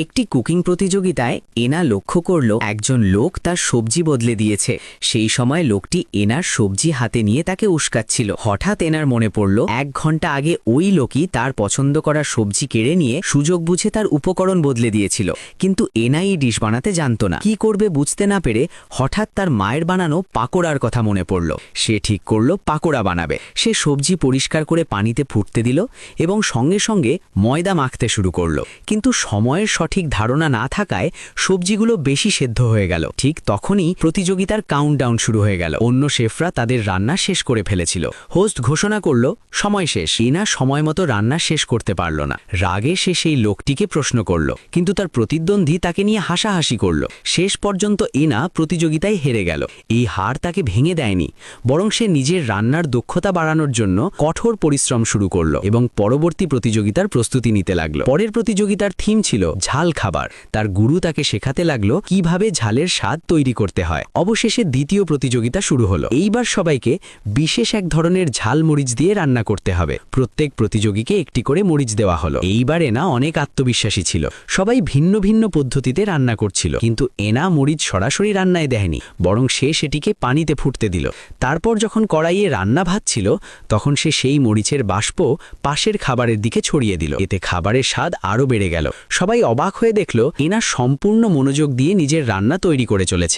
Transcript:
একটি কুকিং প্রতিযোগিতায় এনা লক্ষ্য করল একজন লোক তার সবজি বদলে দিয়েছে। সেই সময় লোকটি এনার সবজি হাতে নিয়ে তাকে উস্কাচ্ছিল। হঠাৎ এনার মনে পড়ল 1 ঘন্টা আগে ওই লোকই তার পছন্দ করা সবজি কেড়ে নিয়ে সুযোগ বুঝে তার উপকরণ বদলে দিয়েছিল, কিন্তু এনা এই ডিশ বানাতে জানত না। কি করবে বুঝতে না পেরে হঠাৎ তার মায়ের বানানো পাকোড়ার কথা মনে পড়ল। সে ঠিক করল পাকোড়া বানাবে। সে সবজি পরিষ্কার করে পানিতে ফুটতে দিল এবং সঙ্গে সঙ্গে ময়দা মাখতে শুরু করল, কিন্তু সময়ের সঠিক ধারণা না থাকায় সবজিগুলো বেশি সেদ্ধ হয়ে গেল। ঠিক তখনই প্রতিযোগিতার কাউন্টডাউন শুরু হয়ে গেল। অন্য শেফরা তাদের রান্না শেষ করে ফেলেছিল। হোস্ট ঘোষণা করল সময় শেষ। এনা সময় মতো রান্না শেষ করতে পারল না। রাগে সে সেই লোকটিকে প্রশ্ন করল, কিন্তু তার প্রতিদ্বন্দ্বী তাকে নিয়ে হাসাহাসি করল। শেষ পর্যন্ত এনা প্রতিযোগিতায় হেরে গেল। এই হার তাকে ভেঙে দেয়নি, বরং সে নিজের রান্নার দক্ষতা বাড়ানোর জন্য কঠোর পরিশ্রম শুরু করল এবং পরবর্তী প্রতিযোগিতার প্রস্তুতি নিতে লাগলো। পরের প্রতিযোগিতার থিম ছিল ঝাল খাবার। তার গুরু তাকে শেখাতে লাগলো কিভাবে ঝালের স্বাদ তৈরি করতে হয়। অবশেষে দ্বিতীয় প্রতিযোগিতা শুরু হলো। এইবার সবাইকে বিশেষ এক ধরনের ঝাল মরিচ দিয়ে রান্না করতে হবে। প্রত্যেক প্রতিযোগীকে একটি করে মরিচ দেওয়া হলো। এইবার এনা অনেক আত্মবিশ্বাসী ছিল। সবাই ভিন্ন ভিন্ন পদ্ধতিতে রান্না করছিল, কিন্তু এনা মরিচ সরাসরি রান্নায় দেয়নি, বরং সে সেটিকে পানিতে ফুটতে দিল। তারপর যখন কড়াইয়ে রান্না ভাজছিল, তখন সে সেই মরিচের বাষ্প পাশের খাবারের দিকে ছড়িয়ে দিল। এতে খাবারের স্বাদ আরও বেড়ে গেল। সবাই অবাক হয়ে দেখল এনা সম্পূর্ণ মনোযোগ দিয়ে নিজের রান্না তৈরি করে চলেছে।